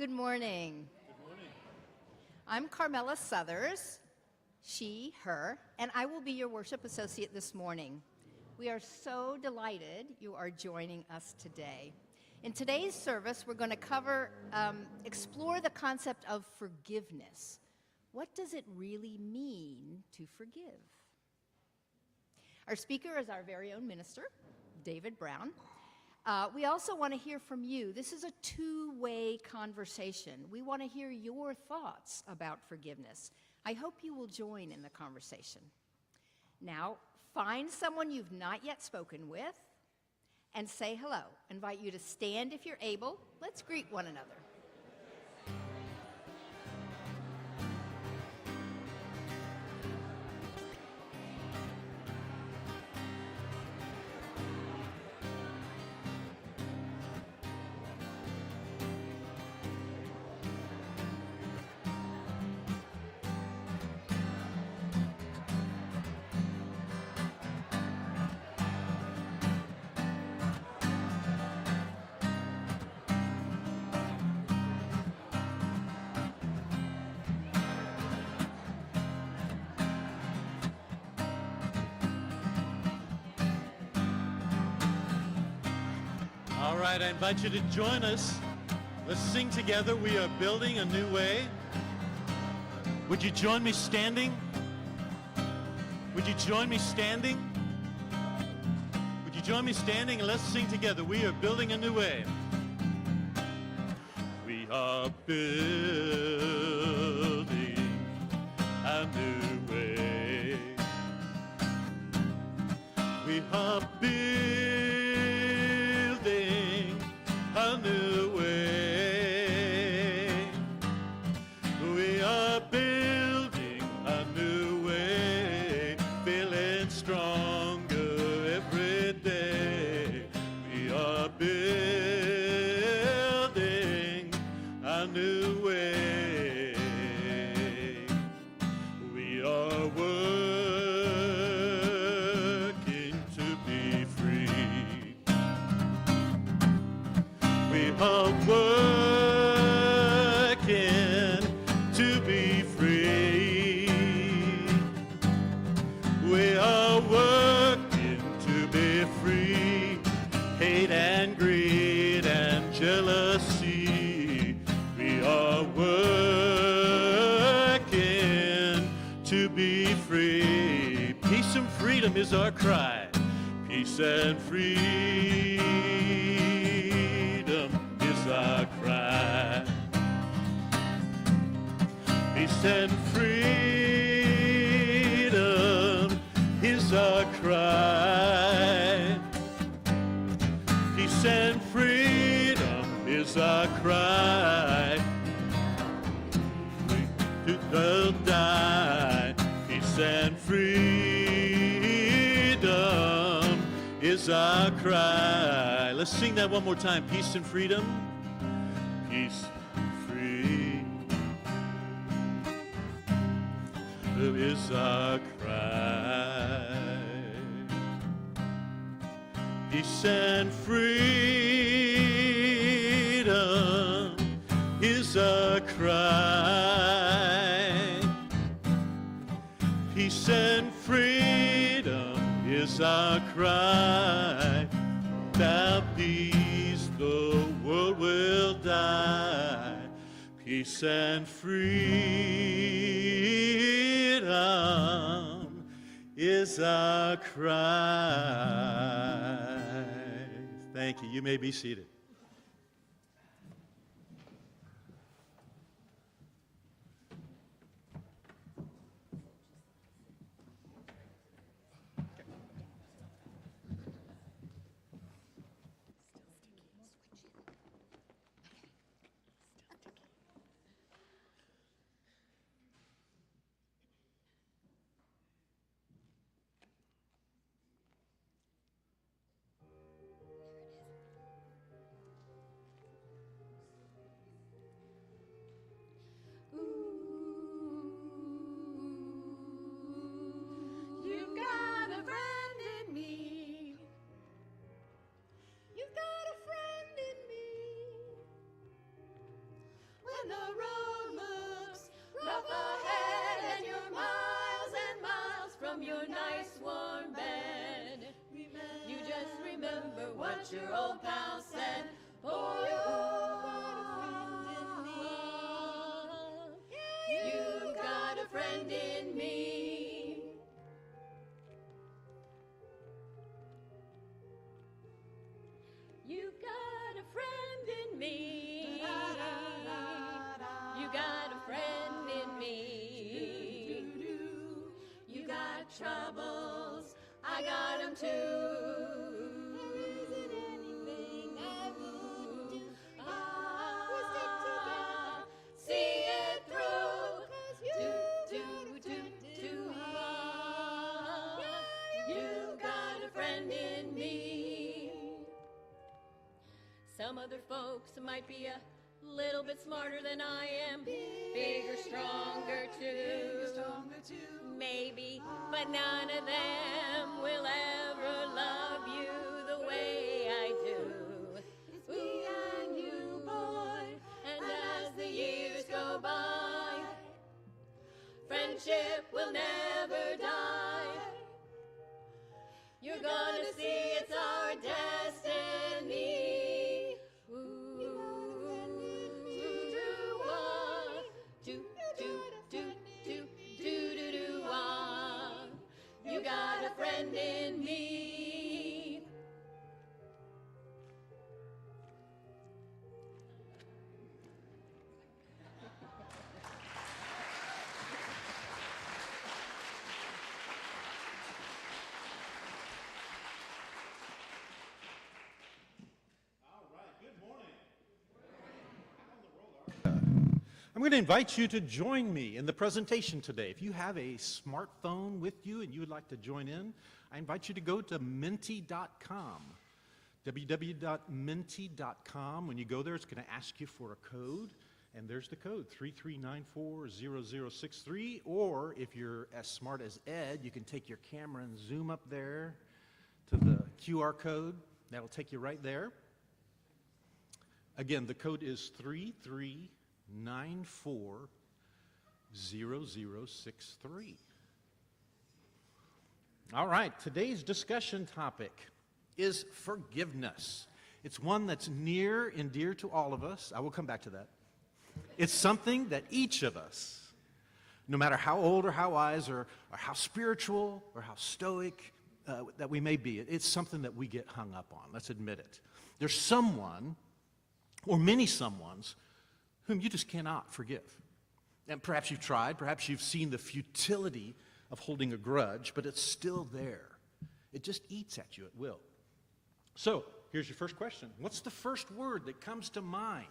Good morning. Good morning. I'm Carmela Southers, she, her, and I will be your worship associate this morning. We are so delighted you are joining us today. In today's service, we're going to explore the concept of forgiveness. What does it really mean to forgive? Our speaker is our very own minister, David Brown. We also want to hear from you. This is a two-way conversation. We want to hear your thoughts about forgiveness. I hope you will join in the conversation. Now, find someone you've not yet spoken with and say hello. I invite you to stand if you're able. Let's greet one another. All right, I invite you to join us. Let's sing together. We are building a new way. Would you join me standing? Would you join me standing? Would you join me standing and let's sing together. We are building a new way. We are building a new way. We are building a new way. We are building a new way, feeling stronger every day. We are building a new way. We are working to be free. We are working to be free. We are working to be free. Hate and greed and jealousy. We are working to be free. Peace and freedom is our cry. Peace and freedom is our cry. Peace and freedom is our cry. Peace and freedom is our cry. We will die. Peace and freedom is our cry. Let's sing that one more time. Peace and freedom. Peace and freedom is our cry. Peace and freedom is our cry. Peace and freedom is our cry. Without peace, the world will die. Peace and freedom is our cry. Thank you. You may be seated. old pal said, boy, you got a friend in me. You got a friend in me. You got a friend in me. You got troubles, I got 'em too. There isn't anything I won't do. We stick together, see it through. You got a friend in me. Some other folks might be a little bit smarter than I am, bigger, stronger too, maybe, but none of them will ever love you the way I do. It's me and you, boy, and as the years go by, friendship will never die. You're gonna see it's our destiny. You got a friend in me. I'm going to invite you to join me in the presentation today. If you have a smartphone with you and you would like to join in, I invite you to go to menti.com. www.menti.com. When you go there, it's going to ask you for a code, and there's the code, 33940063. Or if you're as smart as Ed, you can take your camera and zoom up there to the QR code. That'll take you right there. Again, the code is 33940063. All right, today's discussion topic is forgiveness. It's one that's near and dear to all of us. I will come back to that. It's something that each of us, no matter how old or how wise or how spiritual or how stoic that we may be, it's something that we get hung up on. Let's admit it. There's someone, or many someones, whom you just cannot forgive. And perhaps you've tried, perhaps you've seen the futility of holding a grudge, but it's still there. It just eats at you at will. So, here's your first question. What's the first word that comes to mind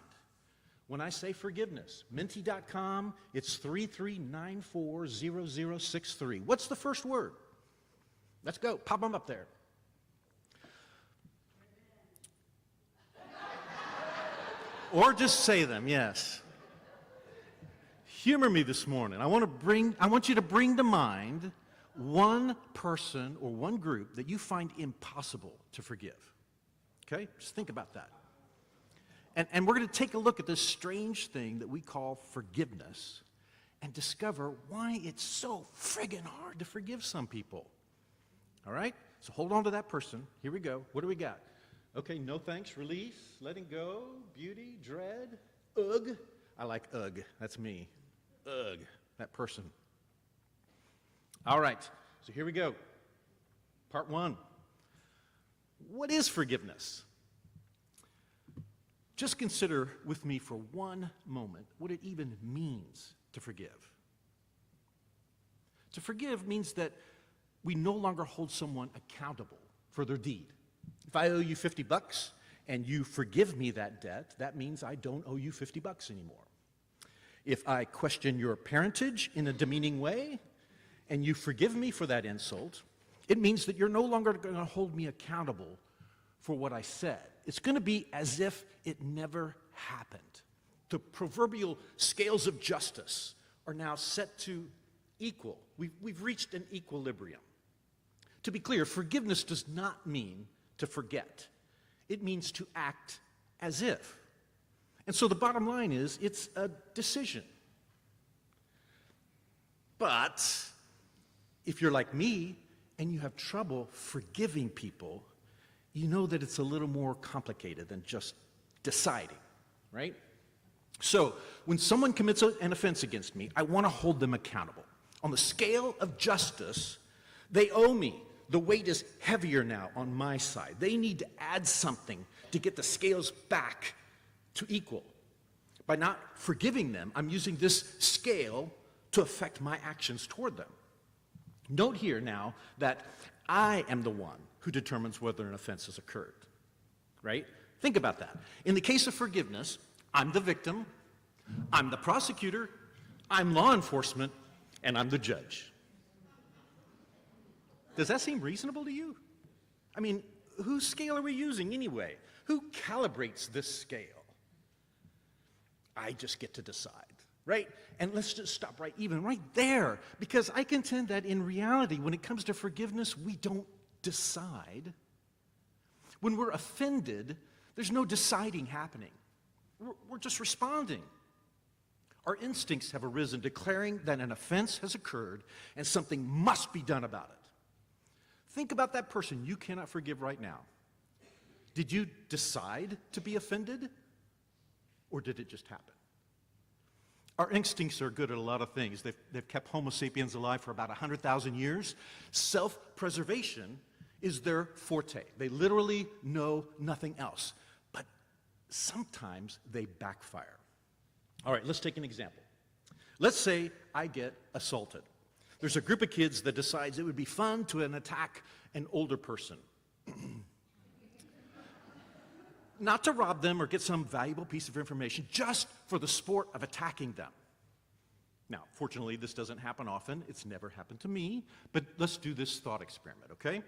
when I say forgiveness? Menti.com, it's 33940063. What's the first word? Let's go. Pop them up there. Or just say them, yes. Humor me this morning. I want you to bring to mind one person or one group that you find impossible to forgive. Okay? Just think about that. And we're going to take a look at this strange thing that we call forgiveness and discover why it's so friggin' hard to forgive some people. All right? So hold on to that person. Here we go. What do we got? Okay, no thanks, release, letting go, beauty, dread, ugh. I like ugh. That's me. Ugh, that person. All right, so here we go. Part one. What is forgiveness? Just consider with me for one moment what it even means to forgive. To forgive means that we no longer hold someone accountable for their deed. If I owe you $50 and you forgive me that debt, that means I don't owe you $50 anymore. If I question your parentage in a demeaning way and you forgive me for that insult, it means that you're no longer going to hold me accountable for what I said. It's going to be as if it never happened. The proverbial scales of justice are now set to equal. We've reached an equilibrium. To be clear, forgiveness does not mean to forget. It means to act as if. And so the bottom line is, it's a decision. But if you're like me and you have trouble forgiving people, you know that it's a little more complicated than just deciding, right? So when someone commits an offense against me, I want to hold them accountable. On the scale of justice, they owe me. The weight is heavier now on my side. They need to add something to get the scales back to equal. By not forgiving them, I'm using this scale to affect my actions toward them. Note here now that I am the one who determines whether an offense has occurred, right? Think about that. In the case of forgiveness, I'm the victim, I'm the prosecutor, I'm law enforcement, and I'm the judge. Does that seem reasonable to you? I mean, whose scale are we using anyway? Who calibrates this scale? I just get to decide, right? And let's just stop right there, because I contend that in reality, when it comes to forgiveness, we don't decide. When we're offended, there's no deciding happening. We're just responding. Our instincts have arisen, declaring that an offense has occurred and something must be done about it. Think about that person you cannot forgive right now. Did you decide to be offended, or did it just happen? Our instincts are good at a lot of things. They've kept Homo sapiens alive for about 100,000 years. Self-preservation is their forte. They literally know nothing else. But sometimes they backfire. All right, let's take an example. Let's say I get assaulted. There's a group of kids that decides it would be fun to attack an older person. Not to rob them or get some valuable piece of information, just for the sport of attacking them. Now, fortunately, this doesn't happen often. It's never happened to me, but let's do this thought experiment, okay?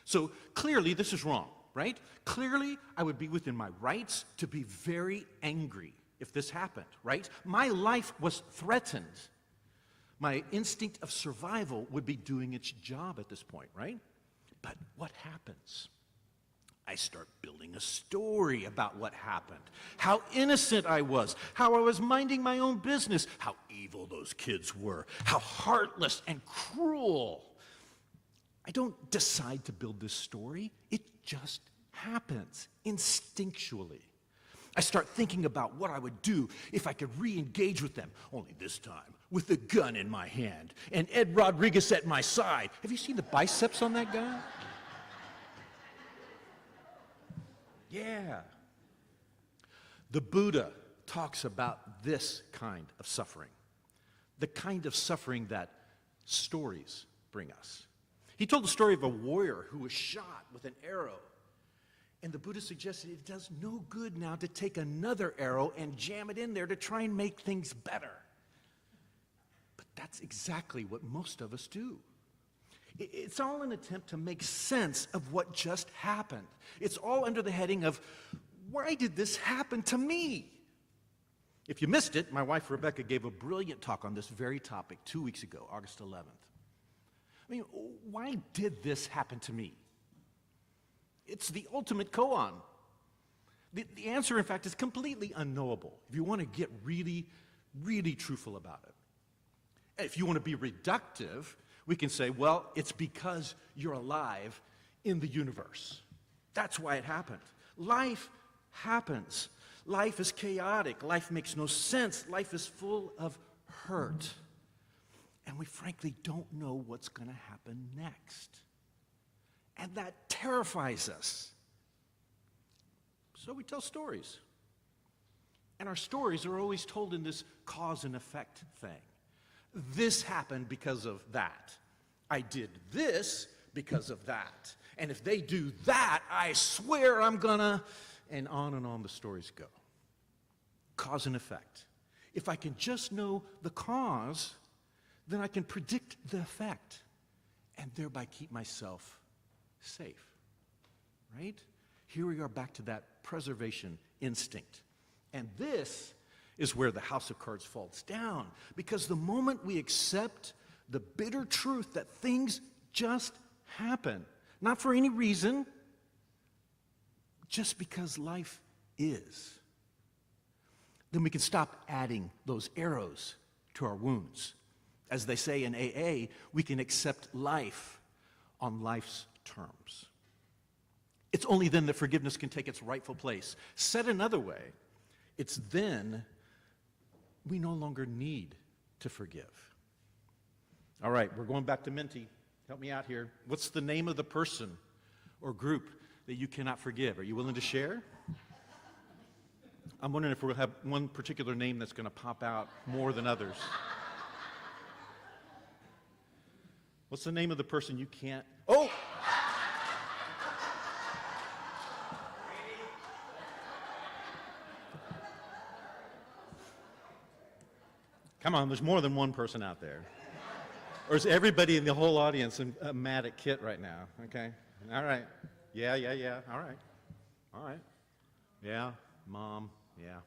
So clearly, this is wrong, right? Clearly, I would be within my rights to be very angry if this happened, right? My life was threatened. My instinct of survival would be doing its job at this point, right? But what happens? I start building a story about what happened, how innocent I was, how I was minding my own business, how evil those kids were, how heartless and cruel. I don't decide to build this story. It just happens instinctually. I start thinking about what I would do if I could re-engage with them, only this time with a gun in my hand and Ed Rodriguez at my side. Have you seen the biceps on that guy? Yeah. The Buddha talks about this kind of suffering, the kind of suffering that stories bring us. He told the story of a warrior who was shot with an arrow. And the Buddha suggested it does no good now to take another arrow and jam it in there to try and make things better. But that's exactly what most of us do. It's all an attempt to make sense of what just happened. It's all under the heading of, why did this happen to me? If you missed it, my wife Rebecca gave a brilliant talk on this very topic 2 weeks ago, August 11th. I mean, why did this happen to me? It's the ultimate koan. The answer, in fact, is completely unknowable if you want to get really, really truthful about it. And if you want to be reductive, we can say, well, it's because you're alive in the universe. That's why it happened. Life happens. Life is chaotic. Life makes no sense. Life is full of hurt. And we frankly don't know what's going to happen next. And that terrifies us. So we tell stories. And our stories are always told in this cause and effect thing. This happened because of that. I did this because of that. And if they do that, I swear I'm gonna, and on the stories go. Cause and effect. If I can just know the cause, then I can predict the effect and thereby keep myself safe, right? Here we are back to that preservation instinct. And this is where the house of cards falls down, because the moment we accept the bitter truth that things just happen, not for any reason, just because life is, then we can stop adding those arrows to our wounds. As they say in AA, we can accept life on life's terms. It's only then that forgiveness can take its rightful place. Said another way, it's then we no longer need to forgive. All right, we're going back to Minty. Help me out here. What's the name of the person or group that you cannot forgive? Are you willing to share? I'm wondering if we'll have one particular name that's going to pop out more than others. What's the name of the person you can't? Oh! Come on, there's more than one person out there. Or is everybody in the whole audience mad at Kit right now? Okay, all right. Yeah, all right. Yeah, Mom, yeah.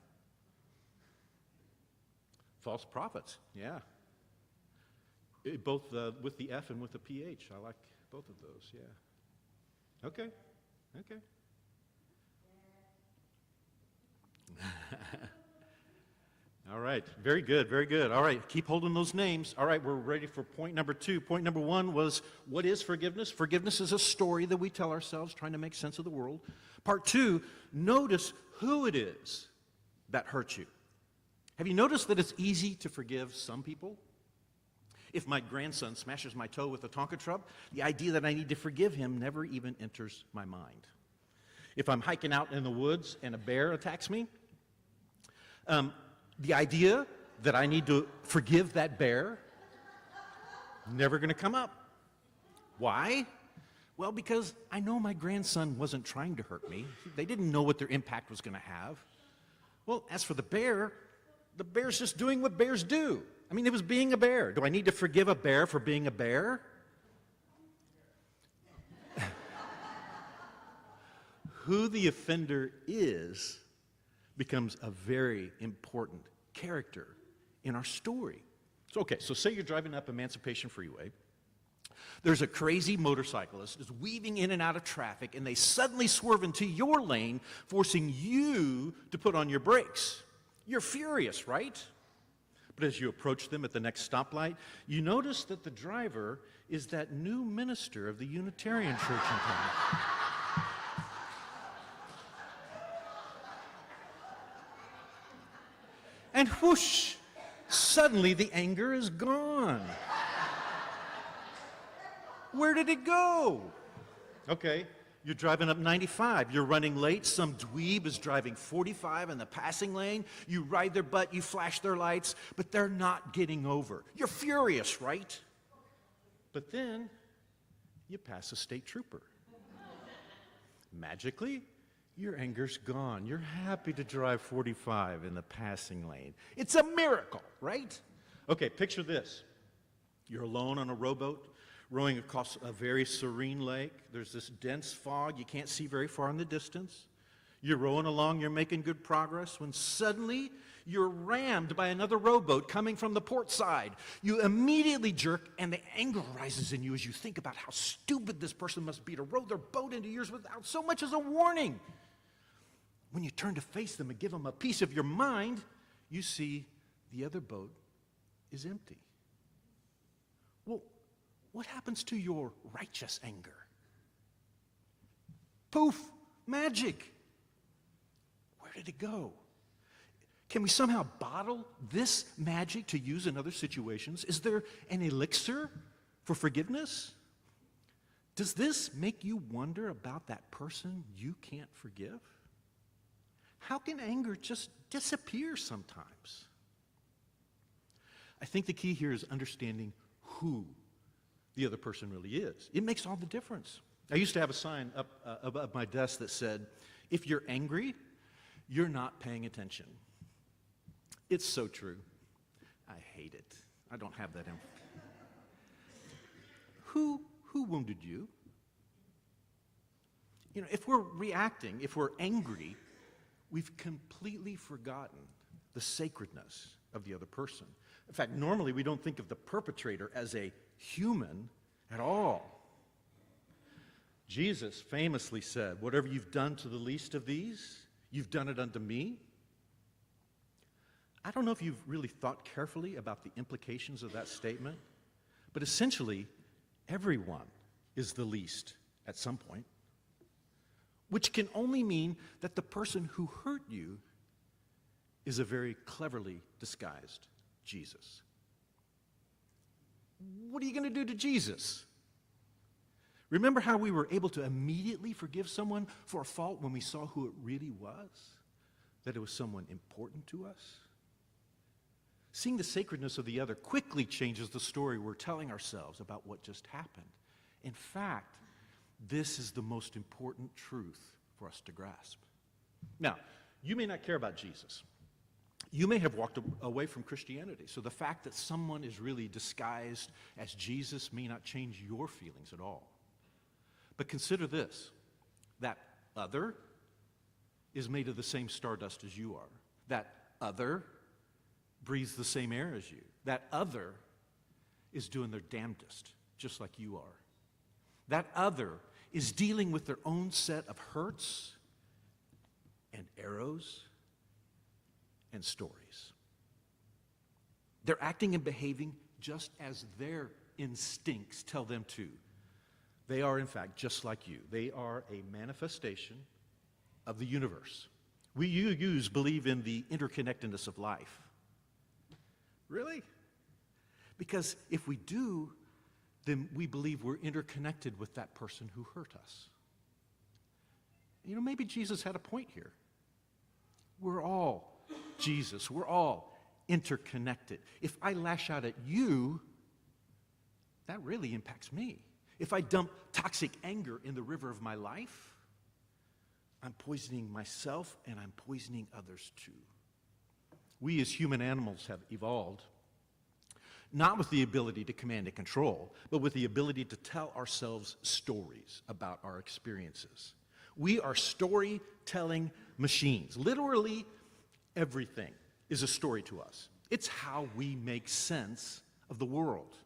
False prophets, yeah. Both with the F and with the PH. I like both of those, yeah. Okay. All right, very good. All right, keep holding those names. All right, we're ready for point number 2. Point number 1 was, what is forgiveness? Forgiveness is a story that we tell ourselves trying to make sense of the world. Part 2, notice who it is that hurt you. Have you noticed that it's easy to forgive some people? If my grandson smashes my toe with a Tonka truck, the idea that I need to forgive him never even enters my mind. If I'm hiking out in the woods and a bear attacks me, the idea that I need to forgive that bear, never going to come up. Why? Well, because I know my grandson wasn't trying to hurt me. They didn't know what their impact was going to have. Well, as for the bear's just doing what bears do. I mean, it was being a bear. Do I need to forgive a bear for being a bear? Who the offender is becomes a very important character in our story. So say you're driving up Emancipation Freeway. There's a crazy motorcyclist who's weaving in and out of traffic, and they suddenly swerve into your lane, forcing you to put on your brakes. You're furious, right? But as you approach them at the next stoplight, you notice that the driver is that new minister of the Unitarian Church in town. And whoosh, suddenly the anger is gone. Where did it go? Okay, you're driving up 95. You're running late. Some dweeb is driving 45 in the passing lane. You ride their butt, you flash their lights, but they're not getting over. You're furious, right? But then you pass a state trooper. Magically, your anger's gone. You're happy to drive 45 in the passing lane. It's a miracle, right? Okay, picture this. You're alone on a rowboat, rowing across a very serene lake. There's this dense fog. You can't see very far in the distance. You're rowing along. You're making good progress when suddenly you're rammed by another rowboat coming from the port side. You immediately jerk, and the anger rises in you as you think about how stupid this person must be to row their boat into yours without so much as a warning. When you turn to face them and give them a piece of your mind, you see the other boat is empty. Well, what happens to your righteous anger? Poof, magic. Where did it go? Can we somehow bottle this magic to use in other situations? Is there an elixir for forgiveness? Does this make you wonder about that person you can't forgive? How can anger just disappear sometimes? I think the key here is understanding who the other person really is. It makes all the difference. I used to have a sign up above my desk that said, if you're angry, you're not paying attention. It's so true. I hate it. I don't have that in. Who wounded you? You know, if we're reacting, if we're angry, we've completely forgotten the sacredness of the other person. In fact, normally we don't think of the perpetrator as a human at all. Jesus famously said, whatever you've done to the least of these, you've done it unto me. I don't know if you've really thought carefully about the implications of that statement, but essentially, everyone is the least at some point. which can only mean that the person who hurt you is a very cleverly disguised Jesus. What are you going to do to Jesus? Remember how we were able to immediately forgive someone for a fault when we saw who it really was? That it was someone important to us? Seeing the sacredness of the other quickly changes the story we're telling ourselves about what just happened. In fact, this is the most important truth for us to grasp. Now, you may not care about Jesus. You may have walked away from Christianity. So the fact that someone is really disguised as Jesus may not change your feelings at all. But consider this, that other is made of the same stardust as you are. That other breathes the same air as you. That other is doing their damnedest, just like you are. That other is dealing with their own set of hurts and arrows and stories. They're acting and behaving just as their instincts tell them to. They are, in fact, just like you. They are a manifestation of the universe. We Jews believe in the interconnectedness of life. Really? Because if we do, then we believe we're interconnected with that person who hurt us. You know, maybe Jesus had a point here. We're all Jesus. We're all interconnected. If I lash out at you, that really impacts me. If I dump toxic anger in the river of my life, I'm poisoning myself and I'm poisoning others too. We as human animals have evolved not with the ability to command and control, but with the ability to tell ourselves stories about our experiences. We are storytelling machines. Literally, everything is a story to us. It's how we make sense of the world.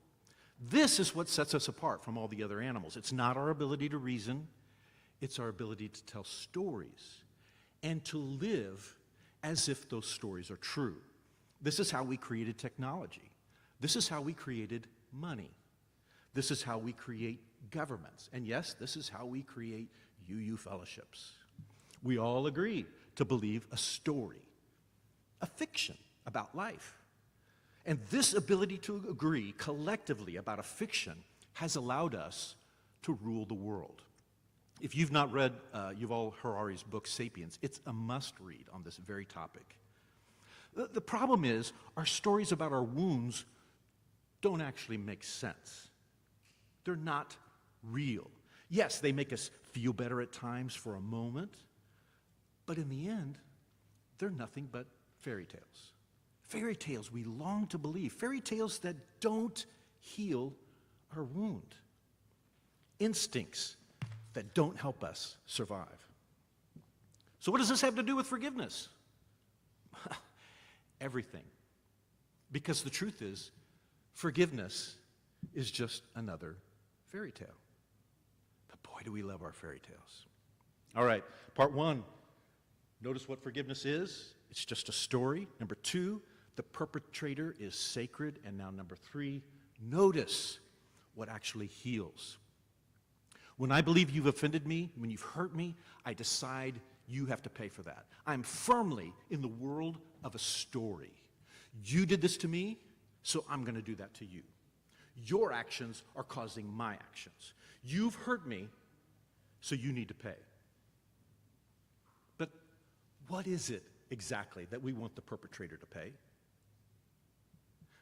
This is what sets us apart from all the other animals. It's not our ability to reason, it's our ability to tell stories and to live as if those stories are true. This is how we created technology. This is how we created money. This is how we create governments. And yes, this is how we create UU fellowships. We all agree to believe a story, a fiction about life. And this ability to agree collectively about a fiction has allowed us to rule the world. If you've not read Yuval Harari's book, Sapiens, it's a must-read on this very topic. The problem is, our stories about our wounds don't actually make sense. They're not real. Yes, they make us feel better at times for a moment, but in the end, they're nothing but fairy tales. Fairy tales we long to believe. Fairy tales that don't heal our wound. Instincts that don't help us survive. So what does this have to do with forgiveness? Everything. Because the truth is, forgiveness is just another fairy tale. But boy, do we love our fairy tales. All right, part one. Notice what forgiveness is. It's just a story. Number two, the perpetrator is sacred. And now number three, notice what actually heals. When I believe you've offended me, when you've hurt me, I decide you have to pay for that. I'm firmly in the world of a story. You did this to me, so I'm going to do that to you. Your actions are causing my actions. You've hurt me, so you need to pay. But what is it exactly that we want the perpetrator to pay?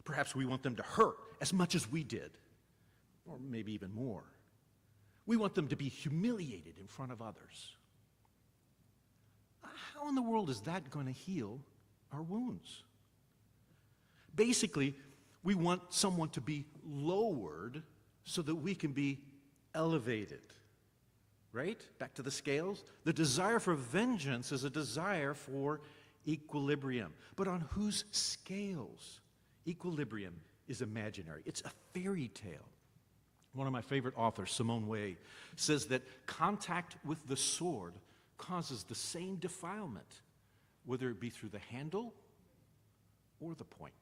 Perhaps we want them to hurt as much as we did, or maybe even more. We want them to be humiliated in front of others. How in the world is that going to heal our wounds? Basically, we want someone to be lowered so that we can be elevated. Right? Back to the scales. The desire for vengeance is a desire for equilibrium. But on whose scales? Equilibrium is imaginary. It's a fairy tale. One of my favorite authors, Simone Weil, says that contact with the sword causes the same defilement, whether it be through the handle or the point.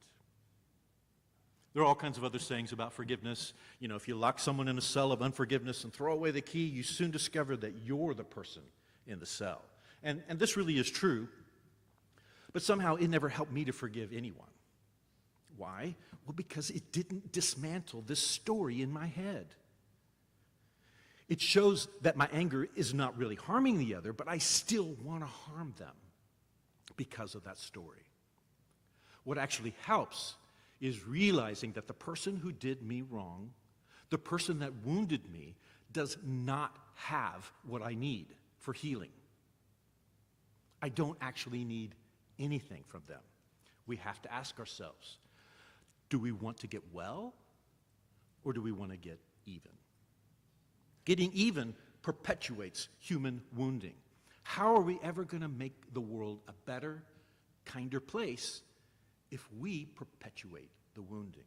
There are all kinds of other sayings about forgiveness. You know, if you lock someone in a cell of unforgiveness and throw away the key, you soon discover that you're the person in the cell. And this really is true, but somehow it never helped me to forgive anyone. Why? Well, because it didn't dismantle this story in my head. It shows that my anger is not really harming the other, but I still want to harm them because of that story. What actually helps is realizing that the person who did me wrong, the person that wounded me, does not have what I need for healing. I don't actually need anything from them. We have to ask ourselves, do we want to get well, or do we want to get even? Getting even perpetuates human wounding. How are we ever going to make the world a better, kinder place if we perpetuate the wounding?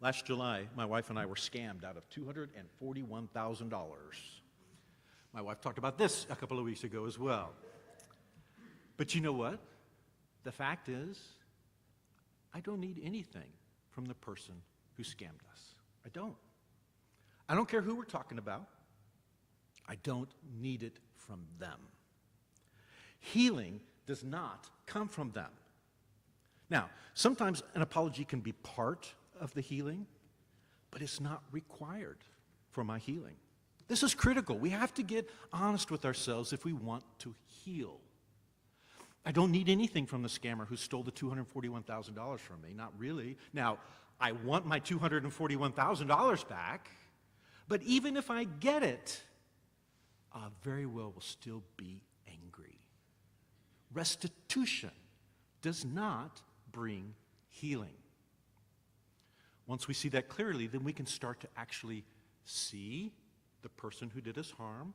Last July, my wife and I were scammed out of $241,000. My wife talked about this a couple of weeks ago as well. But you know what? The fact is, I don't need anything from the person who scammed us. I don't. I don't care who we're talking about. I don't need it from them. Healing does not come from them. Now, sometimes an apology can be part of the healing, but it's not required for my healing. This is critical. We have to get honest with ourselves if we want to heal. I don't need anything from the scammer who stole the $241,000 from me, not really. Now, I want my $241,000 back, but even if I get it, I very well will still be angry. Restitution does not bring healing. Once we see that clearly, then we can start to actually see the person who did us harm.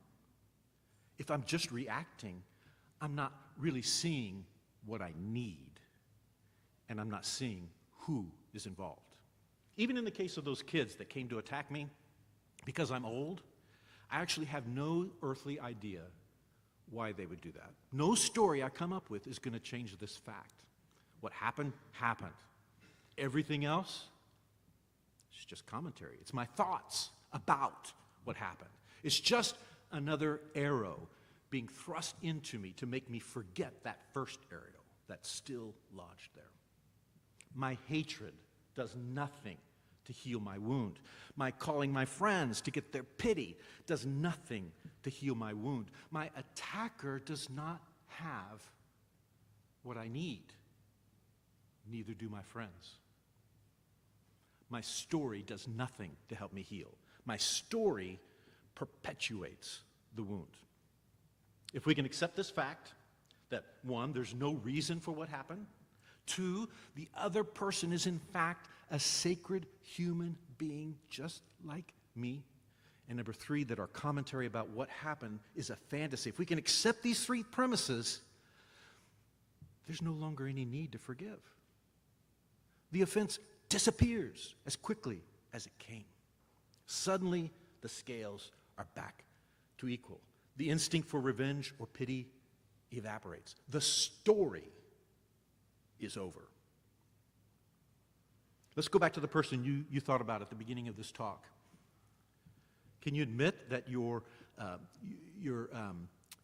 If I'm just reacting, I'm not really seeing what I need, and I'm not seeing who is involved. Even in the case of those kids that came to attack me, because I'm old, I actually have no earthly idea why they would do that. No story I come up with is going to change this fact. What happened, happened. Everything else, it's just commentary. It's my thoughts about what happened. It's just another arrow being thrust into me to make me forget that first arrow that's still lodged there. My hatred does nothing to heal my wound. My calling my friends to get their pity does nothing to heal my wound. My attacker does not have what I need. Neither do my friends. My story does nothing to help me heal. My story perpetuates the wound. If we can accept this fact, that one, there's no reason for what happened. Two, the other person is in fact a sacred human being just like me. And number three, that our commentary about what happened is a fantasy. If we can accept these three premises, there's no longer any need to forgive. The offense disappears as quickly as it came. Suddenly, the scales are back to equal. The instinct for revenge or pity evaporates. The story is over. Let's go back to the person you thought about at the beginning of this talk. Can you admit that your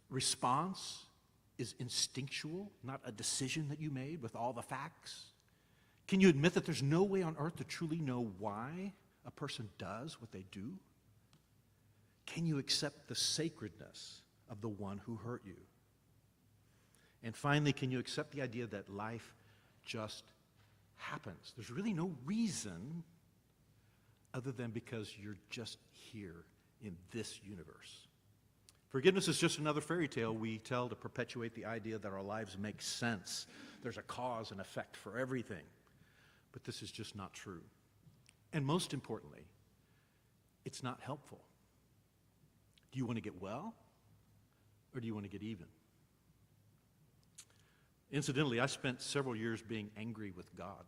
response is instinctual, not a decision that you made with all the facts? Can you admit that there's no way on earth to truly know why a person does what they do? Can you accept the sacredness of the one who hurt you? And finally, can you accept the idea that life just happens? There's really no reason other than because you're just here in this universe. Forgiveness is just another fairy tale we tell to perpetuate the idea that our lives make sense. There's a cause and effect for everything. But this is just not true. And most importantly, it's not helpful. Do you want to get well, or do you want to get even? Incidentally, I spent several years being angry with God.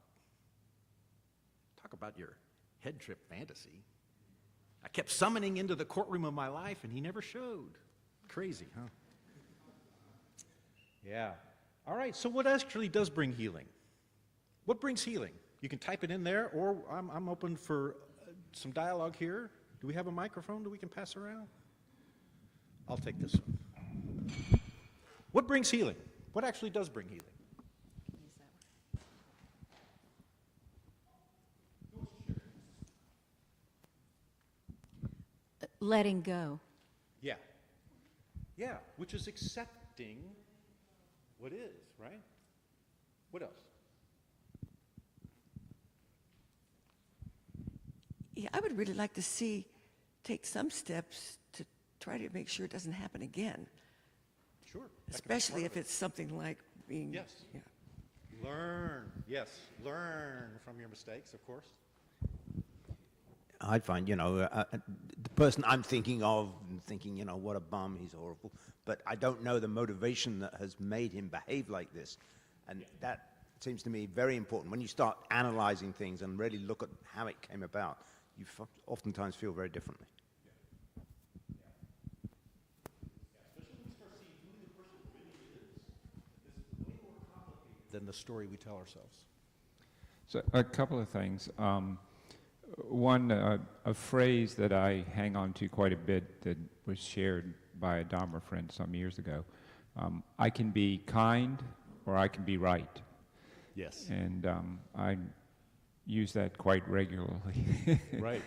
Talk about your head trip fantasy. I kept summoning into the courtroom of my life, and he never showed. Crazy, huh? Yeah. All right, so what actually does bring healing? What brings healing? You can type it in there, or I'm open for some dialogue here. Do we have a microphone that we can pass around? I'll take this one. What brings healing? What actually does bring healing? Letting go. Yeah. Yeah, which is accepting what is, right? What else? Yeah, I would really like to take some steps to try to make sure it doesn't happen again, Sure. that could be especially part if of it's something like being. Yes. Yeah. it. Learn. Yes, learn from your mistakes, of course. I find, the person I'm thinking of, thinking, what a bum, he's horrible. But I don't know the motivation that has made him behave like this. And that seems to me very important. When you start analyzing things and really look at how it came about, you oftentimes feel very differently. Than the story we tell ourselves. So a couple of things. One, a phrase that I hang on to quite a bit that was shared by a Dharma friend some years ago. I can be kind or I can be right. Yes. And I use that quite regularly. Right.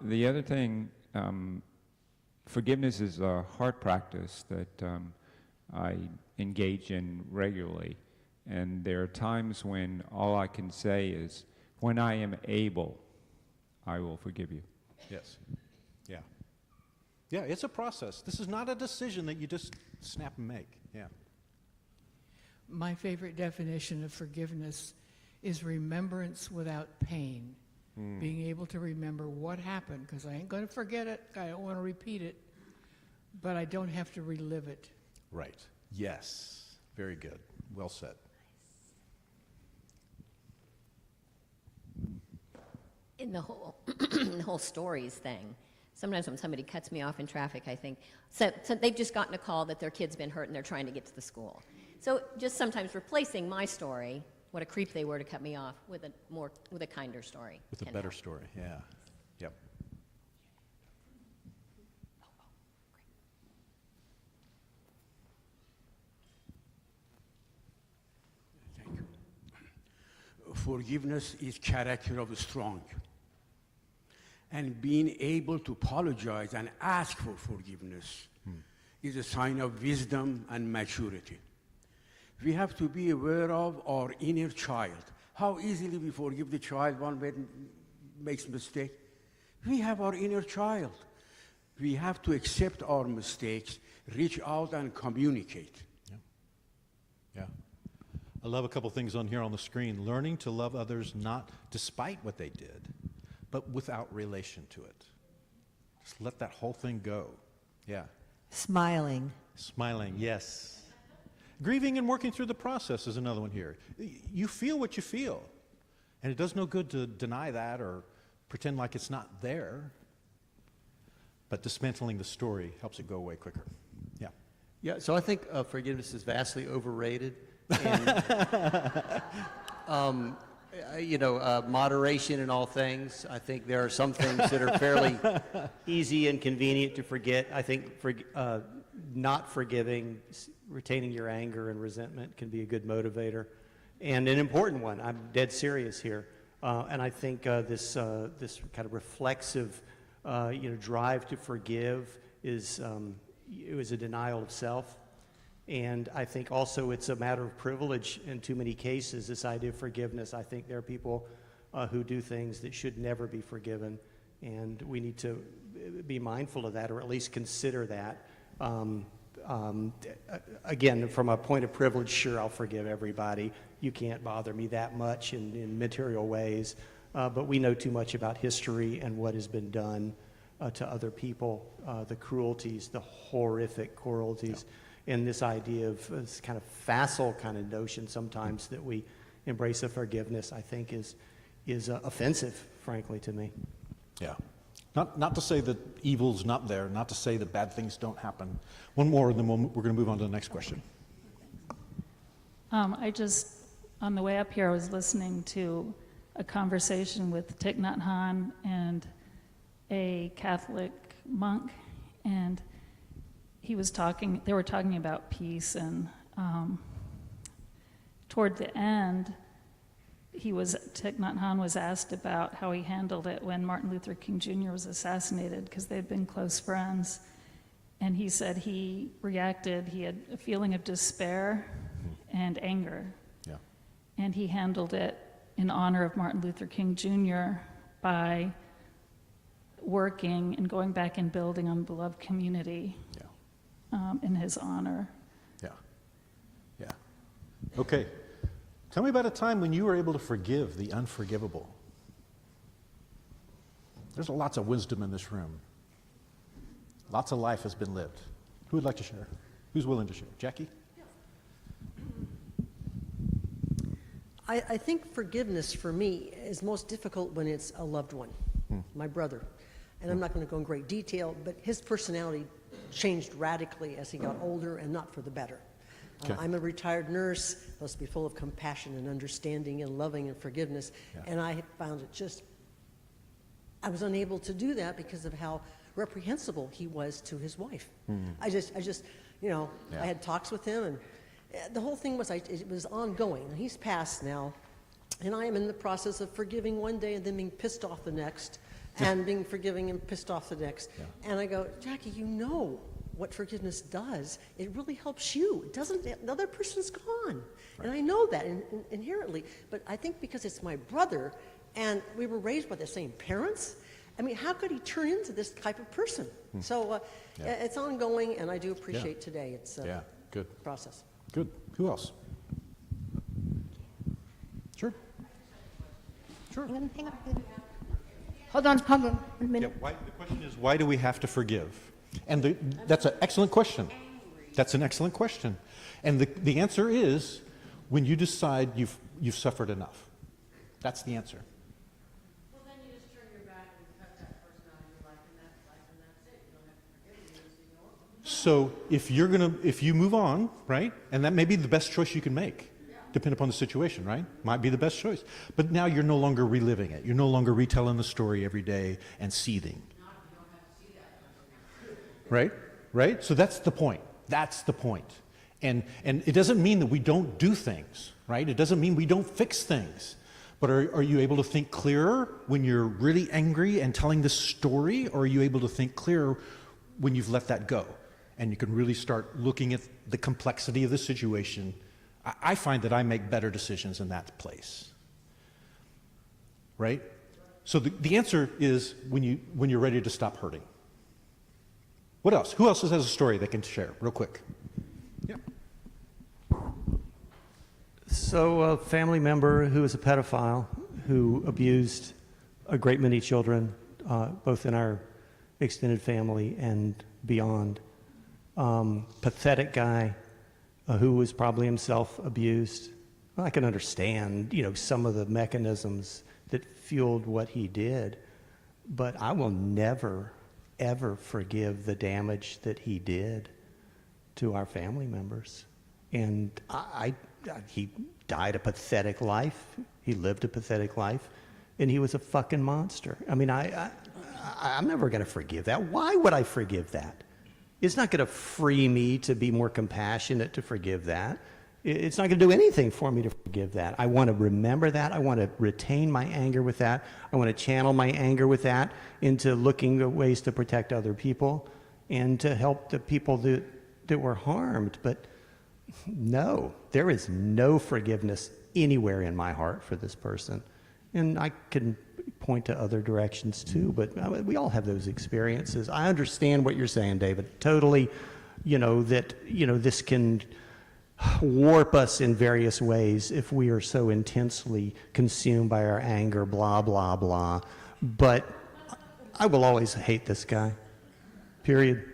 The other thing, forgiveness is a heart practice that I engage in regularly. And there are times when all I can say is, when I am able, I will forgive you. Yes. Yeah. Yeah, it's a process. This is not a decision that you just snap and make. Yeah. My favorite definition of forgiveness is remembrance without pain. Being able to remember what happened, because I ain't going to forget it, I don't want to repeat it, but I don't have to relive it. Right. Yes. Very good. Well said. In the whole, the whole stories thing, sometimes when somebody cuts me off in traffic, I think, so they've just gotten a call that their kid's been hurt and they're trying to get to the school. So just sometimes replacing my story, what a creep they were to cut me off, with a kinder story. With a can better help. story. Yeah. Yep. Thank you. Forgiveness is character of the strong. And being able to apologize and ask for forgiveness is a sign of wisdom and maturity. We have to be aware of our inner child. How easily we forgive the child when makes mistake. We have our inner child. We have to accept our mistakes, reach out and communicate. Yeah. I love a couple things on here on the screen. Learning to love others not despite what they did, but without relation to it. Just let that whole thing go. Yeah. Smiling. Smiling, yes. Grieving and working through the process is another one here. You feel what you feel, and it does no good to deny that or pretend like it's not there. But dismantling the story helps it go away quicker. Yeah. Yeah, so I think forgiveness is vastly overrated. And, moderation in all things. I think there are some things that are fairly easy and convenient to forget. I think not forgiving, retaining your anger and resentment can be a good motivator, and an important one. I'm dead serious here. And I think this kind of reflexive, drive to forgive is a denial of self. And I think also it's a matter of privilege in too many cases, this idea of forgiveness. I think there are people who do things that should never be forgiven, and we need to be mindful of that, or at least consider that. Again, from a point of privilege, sure, I'll forgive everybody. You can't bother me that much in material ways, but we know too much about history and what has been done to other people, the cruelties, the horrific cruelties. Yeah. And this idea of this kind of facile kind of notion sometimes that we embrace of forgiveness, I think is offensive, frankly, to me. Yeah. Not to say that evil's not there, not to say that bad things don't happen. One more, and then we're going to move on to the next question. On the way up here, I was listening to a conversation with Thich Nhat Hanh and a Catholic monk, and they were talking about peace, and toward the end, Thich Nhat Hanh was asked about how he handled it when Martin Luther King Jr. was assassinated, because they'd been close friends. And he said he had a feeling of despair and anger. Yeah. And he handled it in honor of Martin Luther King Jr. by working and going back and building on beloved community in his honor. Yeah. Yeah. Okay. Tell me about a time when you were able to forgive the unforgivable. There's lots of wisdom in this room. Lots of life has been lived. Who would like to share? Who's willing to share? Jackie? I think forgiveness for me is most difficult when it's a loved one, my brother. And I'm not going to go in great detail, but his personality changed radically as he got older, and not for the better. Okay. I'm a retired nurse, supposed to be full of compassion and understanding and loving and forgiveness, and I found it I was unable to do that because of how reprehensible he was to his wife. I just, I had talks with him, and the whole thing was, it was ongoing. He's passed now, and I am in the process of forgiving one day and then being pissed off the next, and being forgiving and pissed off the next. And I go, Jackie, you know what forgiveness does. It really helps you. It doesn't, the other person's gone. And I know that inherently, but I think because it's my brother, and we were raised by the same parents, I mean, how could he turn into this type of person? So it's ongoing, and I do appreciate today. It's a good process. Good. Who else? Sure. Sure. Hang on. Hold on a minute. The question is, why do we have to forgive? And that's an excellent question. That's an excellent question. And the answer is when you decide you've suffered enough. That's the answer. Well, then you just turn your back and cut that person out of your life, and that's it. You don't have to forgive them, you just ignore them. So if you move on, right, and that may be the best choice you can make, depending upon the situation, right? Might be the best choice. But now you're no longer reliving it. You're no longer retelling the story every day and seething. Right? Right? So that's the point. That's the point. And it doesn't mean that we don't do things, right? It doesn't mean we don't fix things. But are you able to think clearer when you're really angry and telling this story? Or are you able to think clearer when you've let that go? And you can really start looking at the complexity of the situation. I find that I make better decisions in that place. Right? So the answer is when you're ready to stop hurting. What else? Who else has a story they can share real quick? Yeah. So a family member who was a pedophile who abused a great many children, both in our extended family and beyond. Pathetic guy who was probably himself abused. Well, I can understand, some of the mechanisms that fueled what he did, but I will never, ever forgive the damage that he did to our family members. And he died a pathetic life. He lived a pathetic life, and he was a fucking monster. I mean, I'm never going to forgive that. Why would I forgive that? It's not going to free me to be more compassionate to forgive that. It's not going to do anything for me to forgive that. I want to remember that. I want to retain my anger with that. I want to channel my anger with that into looking at ways to protect other people and to help the people that were harmed. But no, there is no forgiveness anywhere in my heart for this person. And I can point to other directions too, but we all have those experiences. I understand what you're saying, David. Totally, this can warp us in various ways if we are so intensely consumed by our anger, blah, blah, blah. But I will always hate this guy, period.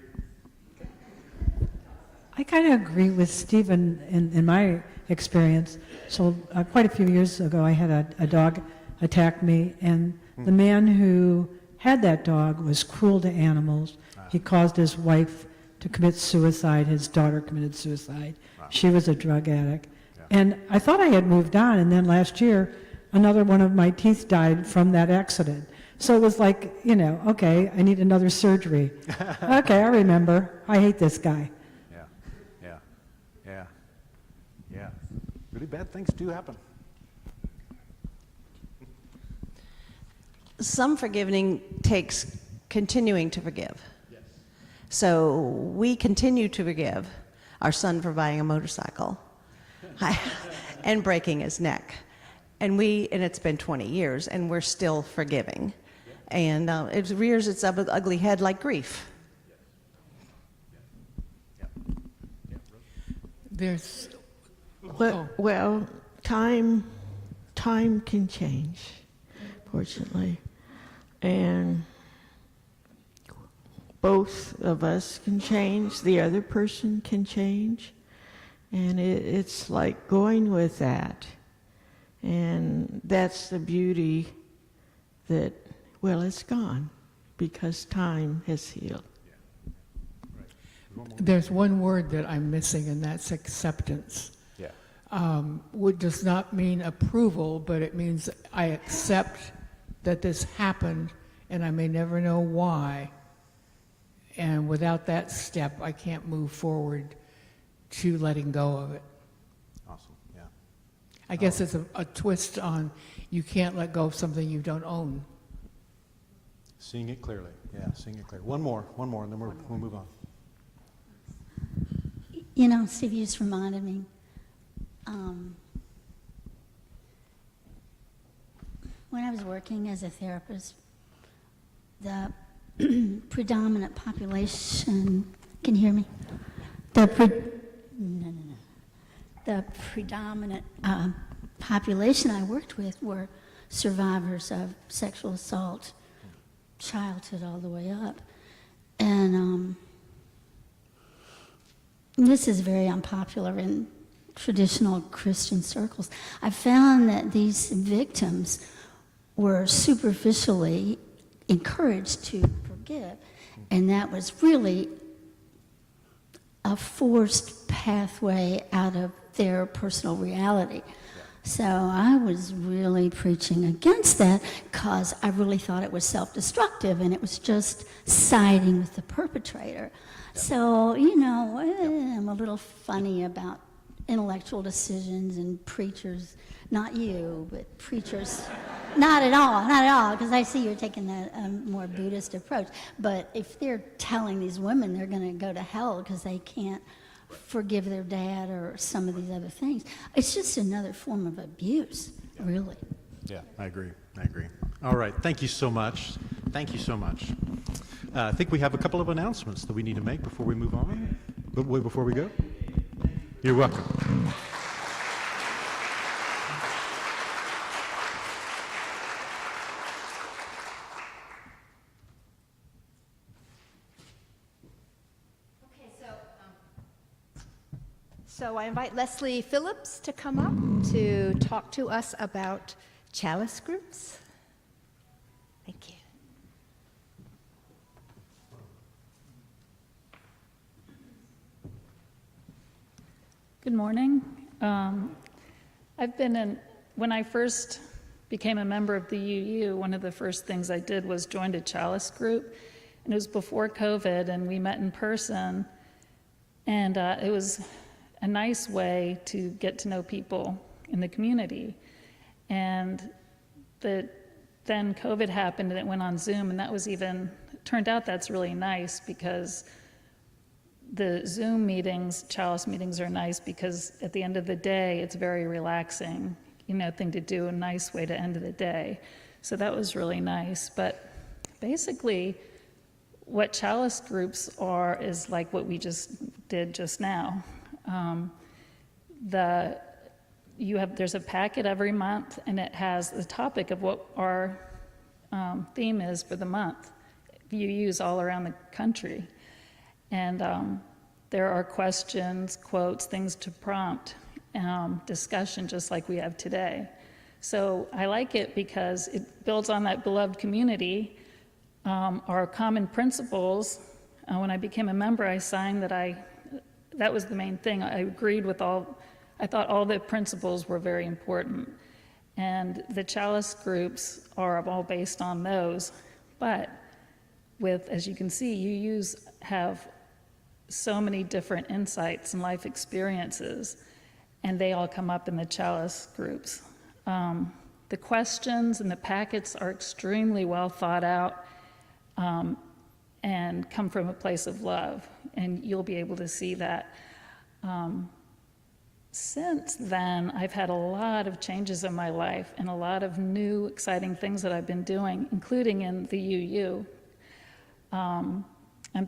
I kind of agree with Stephen in my experience. So quite a few years ago, I had a dog attack me, and the man who had that dog was cruel to animals. He caused his wife to commit suicide. His daughter committed suicide. She was a drug addict. And I thought I had moved on, and then last year, another one of my teeth died from that accident. So it was like, okay, I need another surgery. Okay, I remember. I hate this guy. Yeah. Really bad things do happen. Some forgiving takes continuing to forgive. Yes. So we continue to forgive our son for buying a motorcycle and breaking his neck. And it's been 20 years, and we're still forgiving. And it rears its ugly head like grief. There's, well, time can change, fortunately, and both of us can change. The other person can change, and it's like going with that, and that's the beauty that, well, it's gone because time has healed. there's one word that I'm missing, and that's acceptance. Yeah. Which does not mean approval, but it means I accept that this happened, and I may never know why. And without that step, I can't move forward to letting go of it. Awesome, yeah. I guess it's a twist on you can't let go of something you don't own. Seeing it clearly, yeah, seeing it clearly. One more, and then we'll move on. You know, Steve, you just reminded me. When I was working as a therapist, the predominant population, can you hear me? The predominant population I worked with were survivors of sexual assault, childhood all the way up. And this is very unpopular in traditional Christian circles. I found that these victims were superficially encouraged to forgive, and that was really a forced pathway out of their personal reality. So I was really preaching against that because I really thought it was self-destructive and it was just siding with the perpetrator. So, you know, I'm a little funny about intellectual decisions and preachers, not you, but preachers. Not at all, because I see you're taking a more Buddhist approach. But if they're telling these women they're going to go to hell because they can't forgive their dad or some of these other things, it's just another form of abuse, really. Yeah, I agree. All right, thank you so much. I think we have a couple of announcements that we need to make before we move on. But wait, before we go? You're welcome. So I invite Leslie Phillips to come up to talk to us about chalice groups. Thank you. Good morning. When I first became a member of the UU, one of the first things I did was joined a chalice group. And it was before COVID, and we met in person. And it was a nice way to get to know people in the community. And then COVID happened, and it went on Zoom, and turned out that's really nice because the Zoom meetings, chalice meetings, are nice because at the end of the day, it's very relaxing, thing to do, a nice way to end the day. So that was really nice. But basically, what chalice groups are is like what we just did just now. There's a packet every month, and it has the topic of what our theme is for the month. You use all around the country. And there are questions, quotes, things to prompt discussion, just like we have today. So I like it because it builds on that beloved community, our common principles. When I became a member, I signed that was the main thing. I agreed with I thought all the principles were very important. And the chalice groups are all based on those. But with, as you can see, you have so many different insights and life experiences, and they all come up in the chalice groups. The questions and the packets are extremely well thought out and come from a place of love, and you'll be able to see that. Since then, I've had a lot of changes in my life and a lot of new exciting things that I've been doing, including in the UU. I'm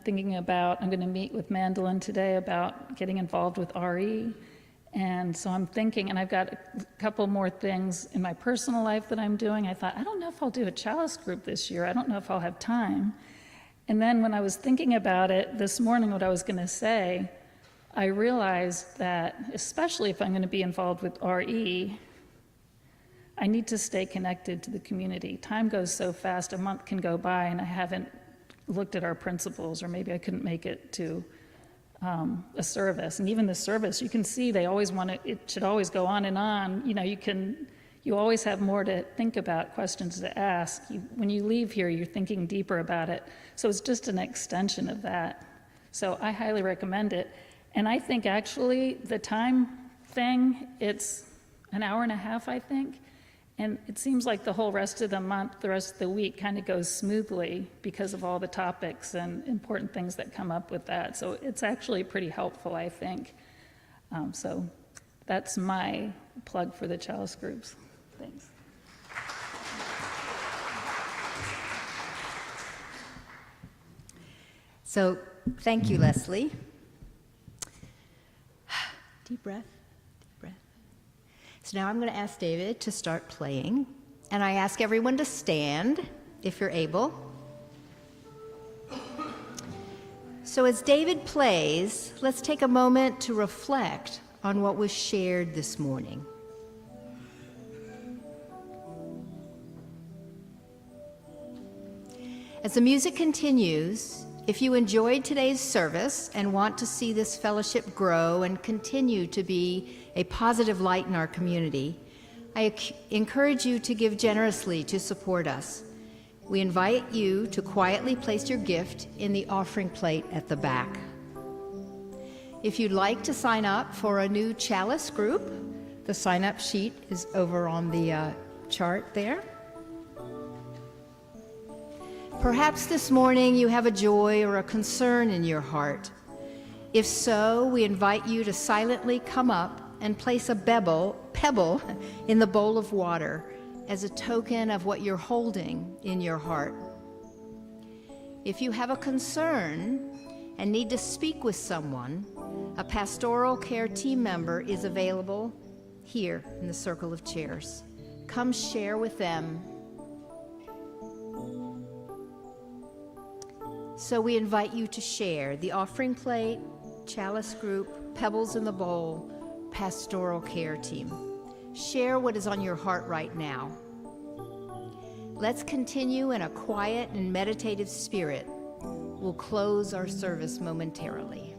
going to meet with Mandolin today about getting involved with RE. And so I'm thinking, and I've got a couple more things in my personal life that I'm doing. I thought, I don't know if I'll do a chalice group this year. I don't know if I'll have time. And then when I was thinking about it this morning, what I was going to say, I realized that, especially if I'm going to be involved with RE, I need to stay connected to the community. Time goes so fast, a month can go by, and I haven't looked at our principals, or maybe I couldn't make it to a service. And even the service, you can see they always want it should always go on and on. You know, you always have more to think about, questions to ask. When you leave here, you're thinking deeper about it. So it's just an extension of that. So I highly recommend it. And I think actually the time thing, it's an hour and a half, I think. And it seems like the whole rest of the month, the rest of the week kind of goes smoothly because of all the topics and important things that come up with that. So it's actually pretty helpful, I think. So that's my plug for the chalice groups. Thanks. So thank you, Leslie. Deep breath, deep breath. So now I'm going to ask David to start playing, and I ask everyone to stand if you're able. So as David plays, let's take a moment to reflect on what was shared this morning. As the music continues, if you enjoyed today's service and want to see this fellowship grow and continue to be a positive light in our community, I encourage you to give generously to support us. We invite you to quietly place your gift in the offering plate at the back. If you'd like to sign up for a new chalice group, the sign-up sheet is over on the chart there. Perhaps this morning you have a joy or a concern in your heart. If so, we invite you to silently come up and place a pebble in the bowl of water as a token of what you're holding in your heart. If you have a concern and need to speak with someone, a pastoral care team member is available here in the circle of chairs. Come share with them. So we invite you to share the offering plate, chalice group, pebbles in the bowl, pastoral care team. Share what is on your heart right now. Let's continue in a quiet and meditative spirit. We'll close our service momentarily.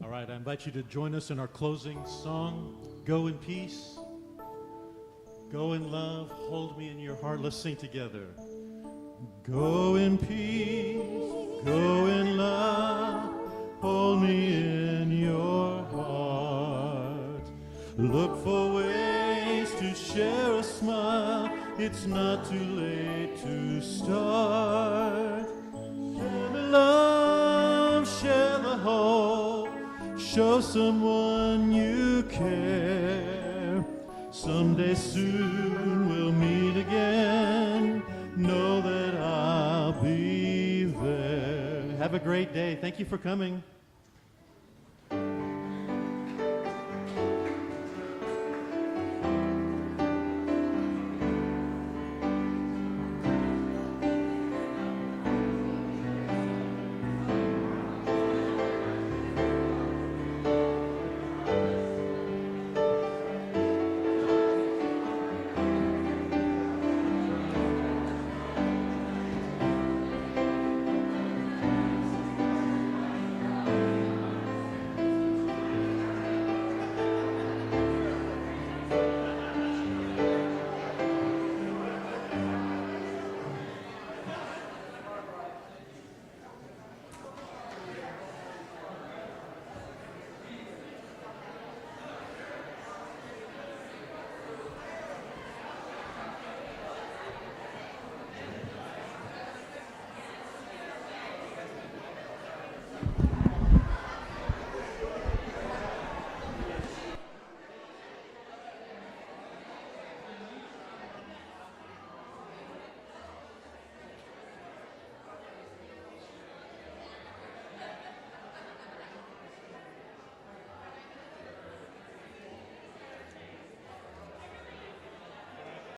All right, I invite you to join us in our closing song, Go in Peace, Go in Love, Hold Me in Your Heart. Let's sing together. Go in peace, go in love, hold me in your heart. Look for ways to share a smile, it's not too late to start. Share the love, share the hope, show someone you care. Someday soon we'll meet again, know that I'll be there. Have a great day. Thank you for coming.